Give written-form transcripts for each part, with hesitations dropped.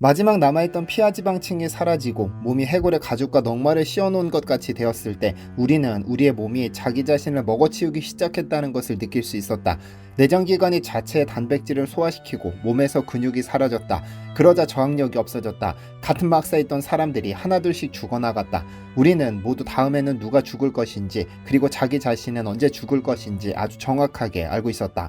마지막 남아있던 피하지방층이 사라지고 몸이 해골의 가죽과 넝마를 씌워놓은 것 같이 되었을 때 우리는 우리의 몸이 자기 자신을 먹어치우기 시작했다는 것을 느낄 수 있었다. 내장기관이 자체의 단백질을 소화시키고 몸에서 근육이 사라졌다. 그러자 저항력이 없어졌다. 같은 막사에 있던 사람들이 하나둘씩 죽어나갔다. 우리는 모두 다음에는 누가 죽을 것인지, 그리고 자기 자신은 언제 죽을 것인지 아주 정확하게 알고 있었다.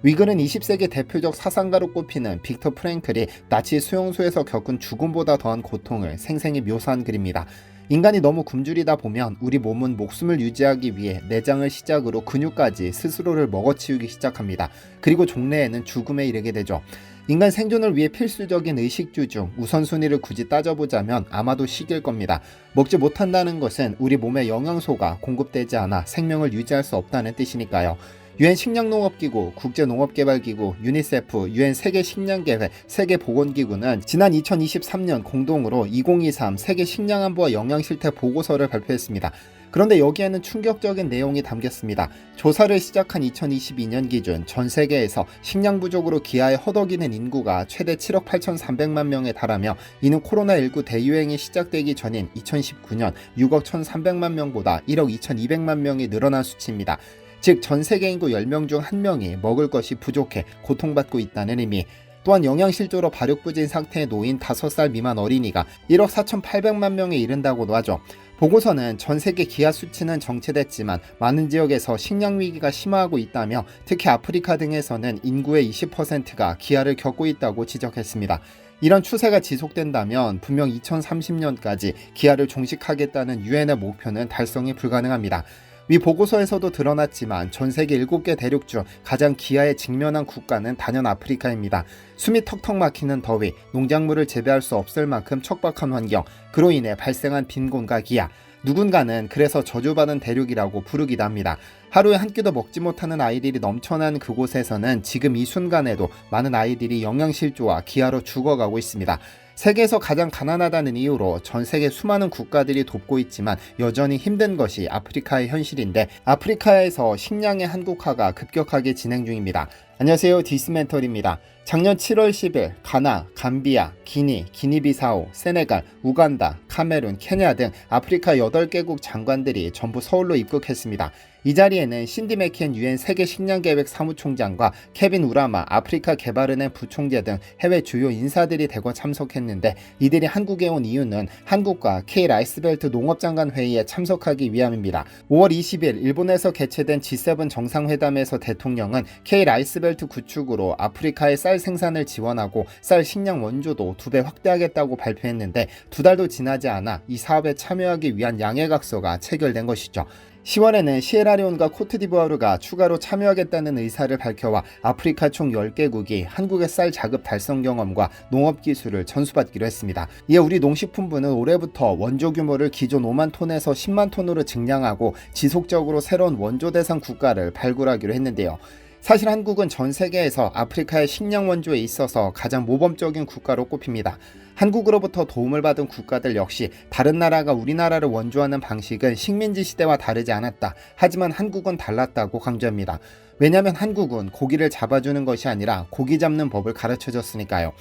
위글은 20세기 대표적 사상가로 꼽히는 빅터 프랭클이 나치 수용소에서 겪은 죽음보다 더한 고통을 생생히 묘사한 글입니다. 인간이 너무 굶주리다 보면 우리 몸은 목숨을 유지하기 위해 내장을 시작으로 근육까지 스스로를 먹어치우기 시작합니다. 그리고 종래에는 죽음에 이르게 되죠. 인간 생존을 위해 필수적인 의식주 중 우선순위를 굳이 따져보자면 아마도 식일 겁니다. 먹지 못한다는 것은 우리 몸에 영양소가 공급되지 않아 생명을 유지할 수 없다는 뜻이니까요. 유엔 식량농업기구, 국제농업개발기구, 유니세프, 유엔 세계식량계획, 세계보건기구는 지난 2023년 공동으로 2023 세계식량안보와 영양실태 보고서를 발표했습니다. 그런데 여기에는 충격적인 내용이 담겼습니다. 조사를 시작한 2022년 기준 전 세계에서 식량 부족으로 기아에 허덕이는 인구가 최대 7억 8,300만 명에 달하며 이는 코로나19 대유행이 시작되기 전인 2019년 6억 1,300만 명보다 1억 2,200만 명이 늘어난 수치입니다. 즉 전 세계 인구 10명 중 1명이 먹을 것이 부족해 고통받고 있다는 의미. 또한 영양실조로 발육부진 상태에 놓인 5살 미만 어린이가 1억 4,800만 명에 이른다고도 하죠. 보고서는 전 세계 기아 수치는 정체됐지만 많은 지역에서 식량 위기가 심화하고 있다며 특히 아프리카 등에서는 인구의 20%가 기아를 겪고 있다고 지적했습니다. 이런 추세가 지속된다면 분명 2030년까지 기아를 종식하겠다는 유엔의 목표는 달성이 불가능합니다. 위 보고서에서도 드러났지만 전 세계 7개 대륙 중 가장 기아에 직면한 국가는 단연 아프리카입니다. 숨이 턱턱 막히는 더위, 농작물을 재배할 수 없을 만큼 척박한 환경, 그로 인해 발생한 빈곤과 기아, 누군가는 그래서 저주받은 대륙이라고 부르기도 합니다. 하루에 한 끼도 먹지 못하는 아이들이 넘쳐나는 그곳에서는 지금 이 순간에도 많은 아이들이 영양실조와 기아로 죽어가고 있습니다. 세계에서 가장 가난하다는 이유로 전 세계 수많은 국가들이 돕고 있지만 여전히 힘든 것이 아프리카의 현실인데 아프리카에서 식량의 한국화가 급격하게 진행 중입니다. 안녕하세요, 디스멘털입니다. 작년 7월 10일 가나, 감비아, 기니, 기니비사우, 세네갈, 우간다, 카메룬, 케냐 등 아프리카 8개국 장관들이 전부 서울로 입국했습니다. 이 자리에는 신디 맥켄 유엔 세계식량계획 사무총장과 케빈 우라마 아프리카 개발은행 부총재 등 해외 주요 인사들이 대거 참석했는데 이들이 한국에 온 이유는 한국과 K 라이스벨트 농업장관 회의에 참석하기 위함입니다. 5월 20일 일본에서 개최된 G7 정상회담에서 대통령은 K 라이스벨트 구축으로 아프리카의 쌀 생산을 지원하고 쌀 식량 원조도 2배 확대하겠다고 발표했는데 2달도 지나지 않아 이 사업에 참여하기 위한 양해각서가 체결된 것이죠. 10월에는 시에라리온과 코트디부아르가 추가로 참여하겠다는 의사를 밝혀와 아프리카 총 10개국이 한국의 쌀 자급 달성 경험과 농업 기술을 전수받기로 했습니다. 이에 우리 농식품부는 올해부터 원조 규모를 기존 5만 톤에서 10만 톤으로 증량하고 지속적으로 새로운 원조 대상 국가를 발굴하기로 했는데요. 사실 한국은 전 세계에서 아프리카의 식량 원조에 있어서 가장 모범적인 국가로 꼽힙니다. 한국으로부터 도움을 받은 국가들 역시 다른 나라가 우리나라를 원조하는 방식은 식민지 시대와 다르지 않았다. 하지만 한국은 달랐다고 강조합니다. 왜냐하면 한국은 고기를 잡아주는 것이 아니라 고기 잡는 법을 가르쳐줬으니까요.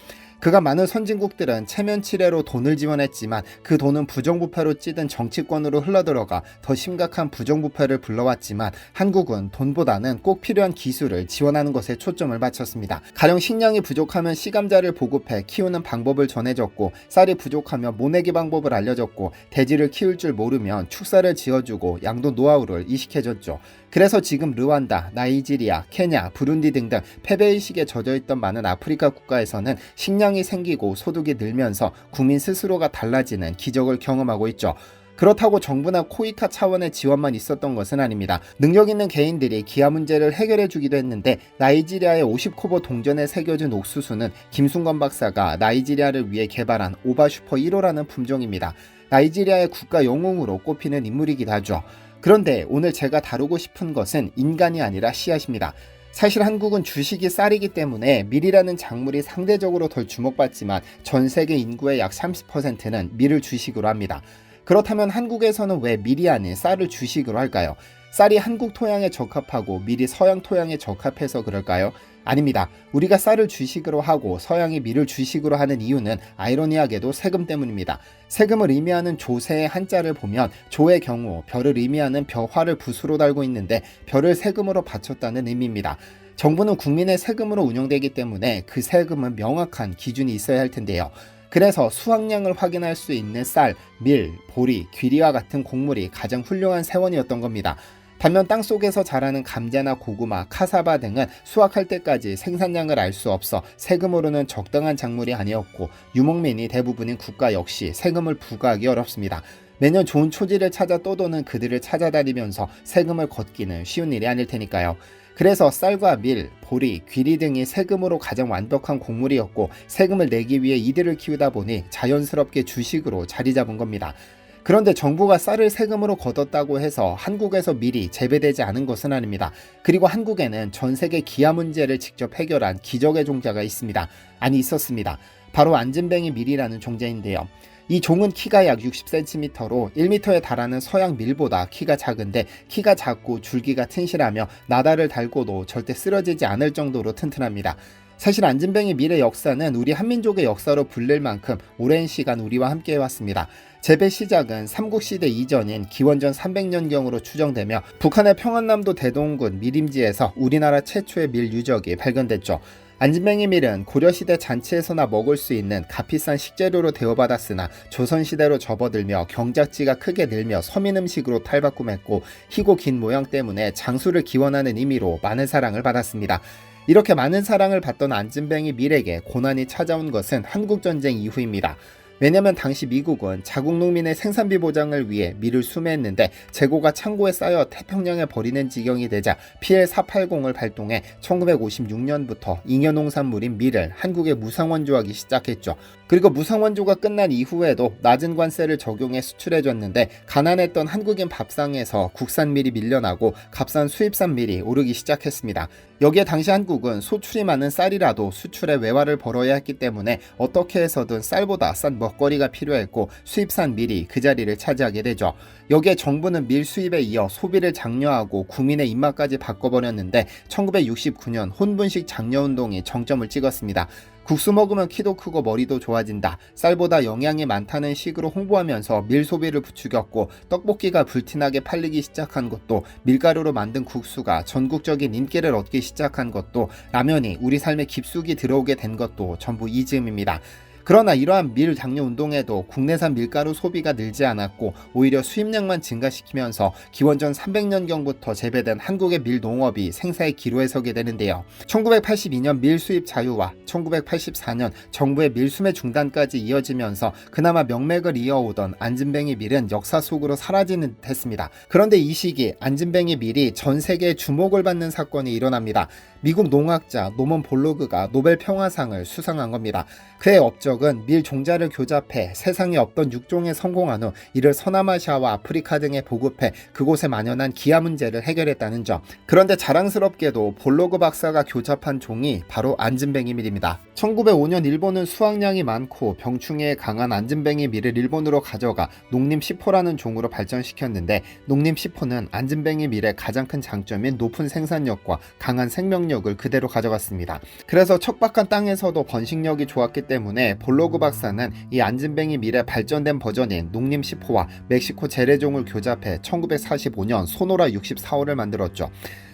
그가 많은 선진국들은 체면치레로 돈을 지원했지만 그 돈은 부정부패로 찌든 정치권으로 흘러들어가 더 심각한 부정부패를 불러왔지만 한국은 돈보다는 꼭 필요한 기술을 지원하는 것에 초점을 맞췄습니다. 가령 식량이 부족하면 씨감자를 보급해 키우는 방법을 전해줬고 쌀이 부족하면 모내기 방법을 알려줬고 돼지를 키울 줄 모르면 축사를 지어주고 양도 노하우를 이식해줬죠. 그래서 지금 르완다, 나이지리아, 케냐, 부룬디 등등 패배의식에 젖어있던 많은 아프리카 국가에서는 식량이 생기고 소득이 늘면서 국민 스스로가 달라지는 기적을 경험하고 있죠. 그렇다고 정부나 코이카 차원의 지원만 있었던 것은 아닙니다. 능력 있는 개인들이 기아 문제를 해결해 주기도 했는데 나이지리아의 50코보 동전에 새겨진 옥수수는 김순건 박사가 나이지리아를 위해 개발한 오바슈퍼 1호라는 품종입니다. 나이지리아의 국가 영웅으로 꼽히는 인물이기도 하죠. 그런데 오늘 제가 다루고 싶은 것은 인간이 아니라 씨앗입니다. 사실 한국은 주식이 쌀이기 때문에 밀이라는 작물이 상대적으로 덜 주목받지만 전 세계 인구의 약 30%는 밀을 주식으로 합니다. 그렇다면 한국에서는 왜 밀이 아닌 쌀을 주식으로 할까요? 쌀이 한국 토양에 적합하고 밀이 서양 토양에 적합해서 그럴까요? 아닙니다. 우리가 쌀을 주식으로 하고 서양이 밀을 주식으로 하는 이유는 아이러니하게도 세금 때문입니다. 세금을 의미하는 조세의 한자를 보면 조의 경우 별을 의미하는 벼화를 붓으로 달고 있는데 별을 세금으로 바쳤다는 의미입니다. 정부는 국민의 세금으로 운영되기 때문에 그 세금은 명확한 기준이 있어야 할 텐데요. 그래서 수확량을 확인할 수 있는 쌀, 밀, 보리, 귀리와 같은 곡물이 가장 훌륭한 세원이었던 겁니다. 반면 땅속에서 자라는 감자나 고구마, 카사바 등은 수확할 때까지 생산량을 알 수 없어 세금으로는 적당한 작물이 아니었고 유목민이 대부분인 국가 역시 세금을 부과하기 어렵습니다. 매년 좋은 초지를 찾아 떠도는 그들을 찾아다니면서 세금을 걷기는 쉬운 일이 아닐 테니까요. 그래서 쌀과 밀, 보리, 귀리 등이 세금으로 가장 완벽한 곡물이었고 세금을 내기 위해 이들을 키우다 보니 자연스럽게 주식으로 자리 잡은 겁니다. 그런데 정부가 쌀을 세금으로 걷었다고 해서 한국에서 밀이 재배되지 않은 것은 아닙니다. 그리고 한국에는 전 세계 기아 문제를 직접 해결한 기적의 종자가 있습니다. 아니 있었습니다. 바로 안진뱅이 밀이라는 종자인데요. 이 종은 키가 약 60cm로 1m에 달하는 서양 밀보다 키가 작은데 키가 작고 줄기가 튼실하며 나달을 달고도 절대 쓰러지지 않을 정도로 튼튼합니다. 사실 안진뱅이 밀의 역사는 우리 한민족의 역사로 불릴 만큼 오랜 시간 우리와 함께 해왔습니다. 재배 시작은 삼국시대 이전인 기원전 300년경으로 추정되며 북한의 평안남도 대동군 밀임지에서 우리나라 최초의 밀 유적이 발견됐죠. 안진뱅이 밀은 고려시대 잔치에서나 먹을 수 있는 값비싼 식재료로 대우받았으나 조선시대로 접어들며 경작지가 크게 늘며 서민 음식으로 탈바꿈했고 희고 긴 모양 때문에 장수를 기원하는 의미로 많은 사랑을 받았습니다. 이렇게 많은 사랑을 받던 안진뱅이 밀에게 고난이 찾아온 것은 한국전쟁 이후입니다. 왜냐면 당시 미국은 자국 농민의 생산비 보장을 위해 밀을 수매했는데 재고가 창고에 쌓여 태평양에 버리는 지경이 되자 PL480을 발동해 1956년부터 잉여농산물인 밀을 한국에 무상원조하기 시작했죠. 그리고 무상원조가 끝난 이후에도 낮은 관세를 적용해 수출해줬는데 가난했던 한국인 밥상에서 국산 밀이 밀려나고 값싼 수입산 밀이 오르기 시작했습니다. 여기에 당시 한국은 소출이 많은 쌀이라도 수출에 외화를 벌어야 했기 때문에 어떻게 해서든 쌀보다 싼 먹거리가 필요했고 수입산 밀이 그 자리를 차지하게 되죠. 여기에 정부는 밀 수입에 이어 소비를 장려하고 국민의 입맛까지 바꿔버렸는데 1969년 혼분식 장려운동이 정점을 찍었습니다. 국수 먹으면 키도 크고 머리도 좋아진다. 쌀보다 영양이 많다는 식으로 홍보하면서 밀 소비를 부추겼고 떡볶이가 불티나게 팔리기 시작한 것도 밀가루로 만든 국수가 전국적인 인기를 얻기 시작한 것도 라면이 우리 삶에 깊숙이 들어오게 된 것도 전부 이 즈음입니다. 그러나 이러한 밀 장려 운동에도 국내산 밀가루 소비가 늘지 않았고 오히려 수입량만 증가시키면서 기원전 300년경부터 재배된 한국의 밀 농업이 생사의 기로에 서게 되는데요. 1982년 밀 수입 자유와 1984년 정부의 밀 수매 중단까지 이어지면서 그나마 명맥을 이어오던 안진뱅이 밀은 역사 속으로 사라지는 듯 했습니다. 그런데 이 시기 안진뱅이 밀이 전 세계에 주목을 받는 사건이 일어납니다. 미국 농학자 노먼 볼로그가 노벨 평화상을 수상한 겁니다. 그의 업적은 밀 종자를 교잡해 세상에 없던 육종에 성공한 후 이를 서남아시아와 아프리카 등에 보급해 그곳에 만연한 기아 문제를 해결했다는 점. 그런데 자랑스럽게도 볼로그 박사가 교잡한 종이 바로 안진뱅이 밀입니다. 1905년 일본은 수확량이 많고 병충해에 강한 안진뱅이 밀을 일본으로 가져가 농림시포라는 종으로 발전시켰는데 농림시포는 안진뱅이 밀의 가장 큰 장점인 높은 생산력과 강한 생명력을 그대로 가져갔습니다. 그래서 척박한 땅에서도 번식력이 좋았기 때문에 볼로그 박사는 이 안진뱅이 밀의 발전된 버전인 농림시포와 멕시코 제레종을 교잡해 1945년 소노라 64호를 만들었죠.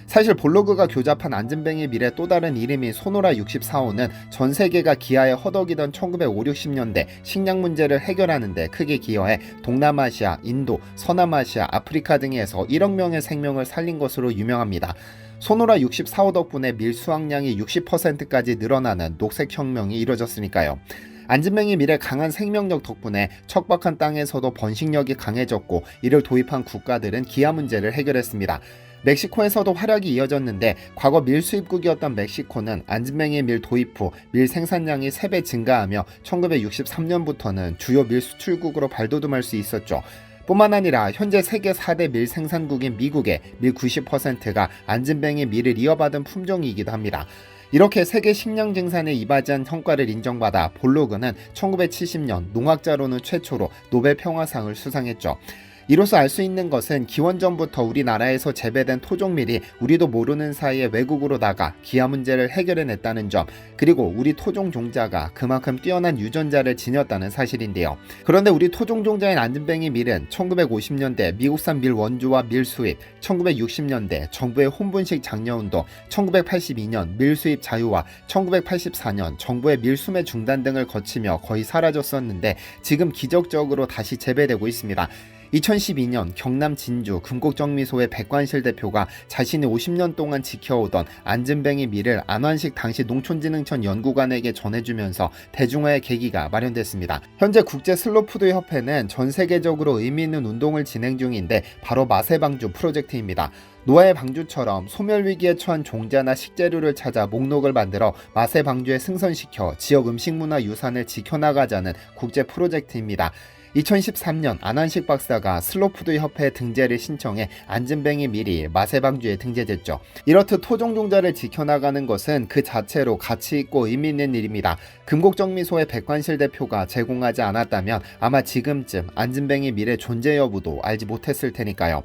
사실 볼로그가 교잡한 안진뱅이 밀의 또 다른 이름인 소노라 64호는 전 세계가 기아에 허덕이던 1950, 60년대 식량 문제를 해결하는 데 크게 기여해 동남아시아, 인도, 서남아시아, 아프리카 등에서 1억 명의 생명을 살린 것으로 유명합니다. 소노라 64호 덕분에 밀 수확량이 60%까지 늘어나는 녹색혁명이 이뤄졌으니까요. 안진뱅이 밀의 강한 생명력 덕분에 척박한 땅에서도 번식력이 강해졌고 이를 도입한 국가들은 기아 문제를 해결했습니다. 멕시코에서도 활약이 이어졌는데 과거 밀 수입국이었던 멕시코는 안진뱅이 밀 도입 후 밀 생산량이 3배 증가하며 1963년부터는 주요 밀 수출국으로 발돋움할 수 있었죠. 뿐만 아니라 현재 세계 4대 밀 생산국인 미국의 밀 90%가 안진뱅이 밀을 이어받은 품종이기도 합니다. 이렇게 세계 식량 증산에 이바지한 성과를 인정받아 볼로그는 1970년 농학자로는 최초로 노벨 평화상을 수상했죠. 이로써 알 수 있는 것은 기원전부터 우리나라에서 재배된 토종밀이 우리도 모르는 사이에 외국으로 나가 기아 문제를 해결해냈다는 점, 그리고 우리 토종 종자가 그만큼 뛰어난 유전자를 지녔다는 사실인데요. 그런데 우리 토종 종자인 안진뱅이 밀은 1950년대 미국산 밀 원조와 밀 수입, 1960년대 정부의 혼분식 장려운동, 1982년 밀 수입 자유화, 1984년 정부의 밀 수매 중단 등을 거치며 거의 사라졌었는데 지금 기적적으로 다시 재배되고 있습니다. 2012년 경남 진주 금곡정미소의 백관실 대표가 자신이 50년 동안 지켜오던 안진뱅이 밀을 안완식 당시 농촌진흥청 연구관에게 전해주면서 대중화의 계기가 마련됐습니다. 현재 국제 슬로푸드 협회는 전 세계적으로 의미 있는 운동을 진행 중인데 바로 마세방주 프로젝트입니다. 노아의 방주처럼 소멸위기에 처한 종자나 식재료를 찾아 목록을 만들어 마세방주에 승선시켜 지역 음식문화 유산을 지켜나가자는 국제 프로젝트입니다. 2013년 안완식 박사가 슬로푸드 협회 등재를 신청해 안진뱅이 밀이 마세방주에 등재됐죠. 이렇듯 토종종자를 지켜나가는 것은 그 자체로 가치 있고 의미 있는 일입니다. 금곡정미소의 백관실 대표가 제공하지 않았다면 아마 지금쯤 안진뱅이 밀의 존재 여부도 알지 못했을 테니까요.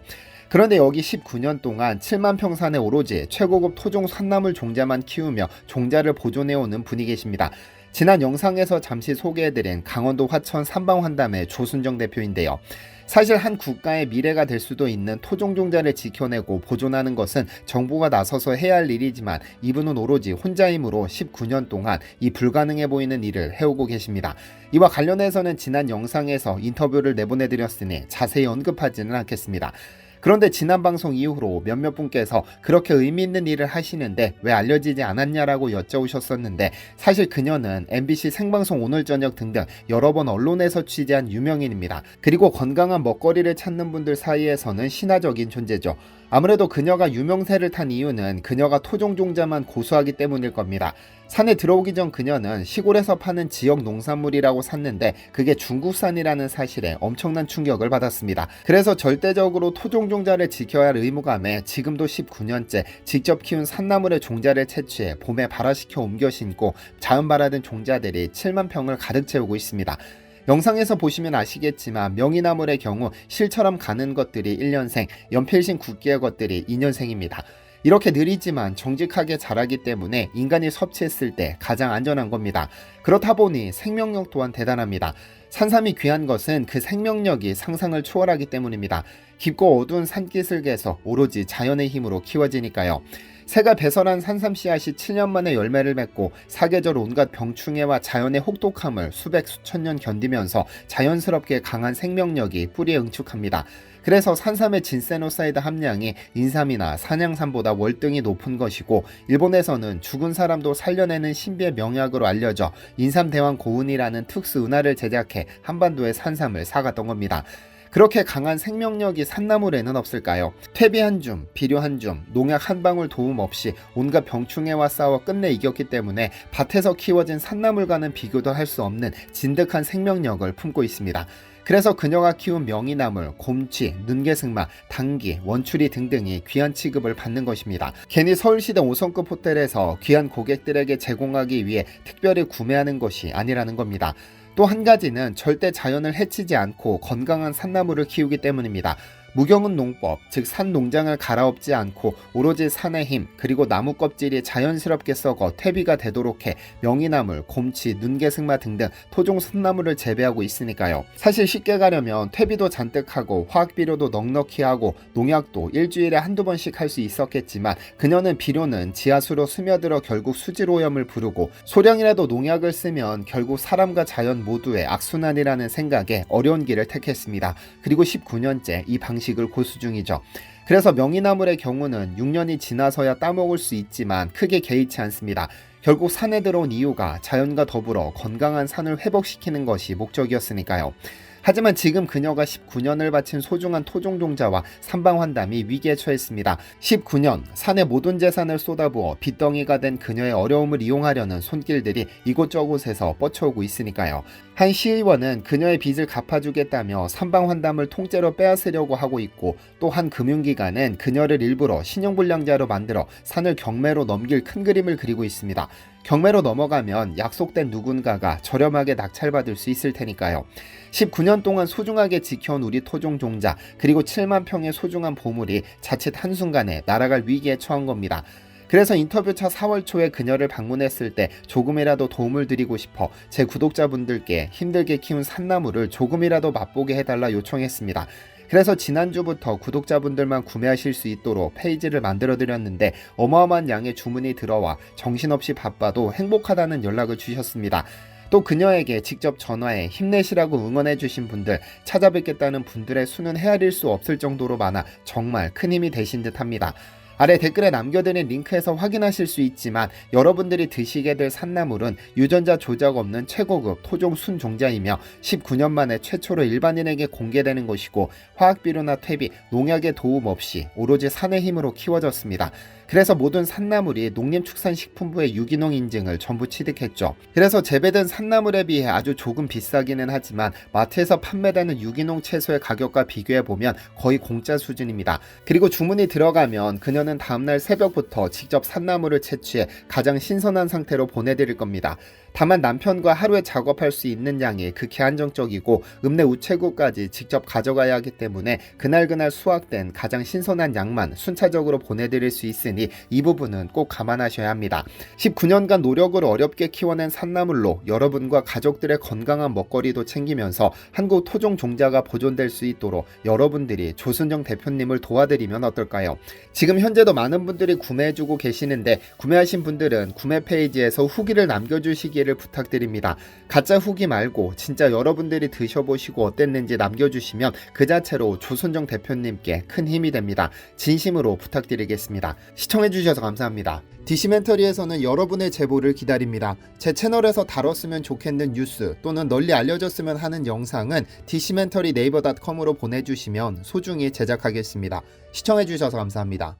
그런데 여기 19년 동안 7만 평산에 오로지 최고급 토종 산나물 종자만 키우며 종자를 보존해오는 분이 계십니다. 지난 영상에서 잠시 소개해드린 강원도 화천 삼방환담의 조순정 대표인데요. 사실 한 국가의 미래가 될 수도 있는 토종종자를 지켜내고 보존하는 것은 정부가 나서서 해야 할 일이지만 이분은 오로지 혼자 힘으로 19년 동안 이 불가능해 보이는 일을 해오고 계십니다. 이와 관련해서는 지난 영상에서 인터뷰를 내보내드렸으니 자세히 언급하지는 않겠습니다. 그런데 지난 방송 이후로 몇몇 분께서 그렇게 의미 있는 일을 하시는데 왜 알려지지 않았냐라고 여쭤오셨었는데 사실 그녀는 MBC 생방송 오늘 저녁 등등 여러 번 언론에서 취재한 유명인입니다. 그리고 건강한 먹거리를 찾는 분들 사이에서는 신화적인 존재죠. 아무래도 그녀가 유명세를 탄 이유는 그녀가 토종종자만 고수하기 때문일 겁니다. 산에 들어오기 전 그녀는 시골에서 파는 지역 농산물이라고 샀는데 그게 중국산이라는 사실에 엄청난 충격을 받았습니다. 그래서 절대적으로 토종종자를 지켜야 할 의무감에 지금도 19년째 직접 키운 산나물의 종자를 채취해 봄에 발화시켜 옮겨 심고 자연발화된 종자들이 7만 평을 가득 채우고 있습니다. 영상에서 보시면 아시겠지만 명이나물의 경우 실처럼 가는 것들이 1년생, 연필신 굵기의 것들이 2년생입니다. 이렇게 느리지만 정직하게 자라기 때문에 인간이 섭취했을 때 가장 안전한 겁니다. 그렇다 보니 생명력 또한 대단합니다. 산삼이 귀한 것은 그 생명력이 상상을 초월하기 때문입니다. 깊고 어두운 산기슭에서 오로지 자연의 힘으로 키워지니까요. 새가 배설한 산삼 씨앗이 7년 만에 열매를 맺고 사계절 온갖 병충해와 자연의 혹독함을 수백 수천 년 견디면서 자연스럽게 강한 생명력이 뿌리에 응축합니다. 그래서 산삼의 진세노사이드 함량이 인삼이나 산양삼보다 월등히 높은 것이고 일본에서는 죽은 사람도 살려내는 신비의 명약으로 알려져 인삼대왕 고운이라는 특수 은화를 제작해 한반도에 산삼을 사갔던 겁니다. 그렇게 강한 생명력이 산나물에는 없을까요? 퇴비 한 줌, 비료 한 줌, 농약 한 방울 도움 없이 온갖 병충해와 싸워 끝내 이겼기 때문에 밭에서 키워진 산나물과는 비교도 할 수 없는 진득한 생명력을 품고 있습니다. 그래서 그녀가 키운 명이나물, 곰치, 눈개승마, 당귀, 원추리 등등이 귀한 취급을 받는 것입니다. 괜히 서울시대 5성급 호텔에서 귀한 고객들에게 제공하기 위해 특별히 구매하는 것이 아니라는 겁니다. 또 한 가지는 절대 자연을 해치지 않고 건강한 산나물을 키우기 때문입니다. 무경은 농법, 즉 산농장을 갈아엎지 않고 오로지 산의 힘 그리고 나무 껍질이 자연스럽게 썩어 퇴비가 되도록 해 명이나물, 곰치, 눈개승마 등등 토종 산나물을 재배하고 있으니까요. 사실 쉽게 가려면 퇴비도 잔뜩 하고 화학비료도 넉넉히 하고 농약도 일주일에 한두 번씩 할 수 있었겠지만 그녀는 비료는 지하수로 스며들어 결국 수질오염을 부르고 소량이라도 농약을 쓰면 결국 사람과 자연 모두의 악순환이라는 생각에 어려운 길을 택했습니다. 그리고 19년째 이 방식을 고수 중이죠. 그래서 명이나물의 경우는 6년이 지나서야 따먹을 수 있지만 크게 개의치 않습니다. 결국 산에 들어온 이유가 자연과 더불어 건강한 산을 회복시키는 것이 목적이었으니까요. 하지만 지금 그녀가 19년을 바친 소중한 토종종자와 삼방환담이 위기에 처했습니다. 19년 산의 모든 재산을 쏟아부어 빚덩이가 된 그녀의 어려움을 이용하려는 손길들이 이곳저곳에서 뻗쳐오고 있으니까요. 한 시의원은 그녀의 빚을 갚아주겠다며 삼방환담을 통째로 빼앗으려고 하고 있고 또 한 금융기관은 그녀를 일부러 신용불량자로 만들어 산을 경매로 넘길 큰 그림을 그리고 있습니다. 경매로 넘어가면 약속된 누군가가 저렴하게 낙찰받을 수 있을 테니까요. 19년 동안 소중하게 지켜온 우리 토종 종자 그리고 7만 평의 소중한 보물이 자칫 한순간에 날아갈 위기에 처한 겁니다. 그래서 인터뷰차 4월 초에 그녀를 방문했을 때 조금이라도 도움을 드리고 싶어 제 구독자분들께 힘들게 키운 산나물을 조금이라도 맛보게 해달라 요청했습니다. 그래서 지난주부터 구독자분들만 구매하실 수 있도록 페이지를 만들어 드렸는데 어마어마한 양의 주문이 들어와 정신없이 바빠도 행복하다는 연락을 주셨습니다. 또 그녀에게 직접 전화해 힘내시라고 응원해 주신 분들, 찾아뵙겠다는 분들의 수는 헤아릴 수 없을 정도로 많아 정말 큰 힘이 되신 듯합니다. 아래 댓글에 남겨드린 링크에서 확인하실 수 있지만 여러분들이 드시게 될 산나물은 유전자 조작 없는 최고급 토종 순종자이며 19년 만에 최초로 일반인에게 공개되는 것이고 화학비료나 퇴비, 농약의 도움 없이 오로지 산의 힘으로 키워졌습니다. 그래서 모든 산나물이 농림축산식품부의 유기농 인증을 전부 취득했죠. 그래서 재배된 산나물에 비해 아주 조금 비싸기는 하지만 마트에서 판매되는 유기농 채소의 가격과 비교해보면 거의 공짜 수준입니다. 그리고 주문이 들어가면 그녀는 다음날 새벽부터 직접 산나물을 채취해 가장 신선한 상태로 보내드릴 겁니다. 다만 남편과 하루에 작업할 수 있는 양이 극히 한정적이고 읍내 우체국까지 직접 가져가야 하기 때문에 그날 수확된 가장 신선한 양만 순차적으로 보내드릴 수 있으니 이 부분은 꼭 감안하셔야 합니다. 19년간 노력을 어렵게 키워낸 산나물로 여러분과 가족들의 건강한 먹거리도 챙기면서 한국 토종 종자가 보존될 수 있도록 여러분들이 조순정 대표님을 도와드리면 어떨까요? 지금 현재도 많은 분들이 구매해주고 계시는데 구매하신 분들은 구매 페이지에서 후기를 남겨주시기를 부탁드립니다. 가짜 후기 말고 진짜 여러분들이 드셔보시고 어땠는지 남겨주시면 그 자체로 조순정 대표님께 큰 힘이 됩니다. 진심으로 부탁드리겠습니다. 시청해주셔서 감사합니다. 디시멘터리에서는 여러분의 제보를 기다립니다. 제 채널에서 다뤘으면 좋겠는 뉴스 또는 널리 알려졌으면 하는 영상은 디시멘터리 네이버.com으로 보내주시면 소중히 제작하겠습니다. 시청해주셔서 감사합니다.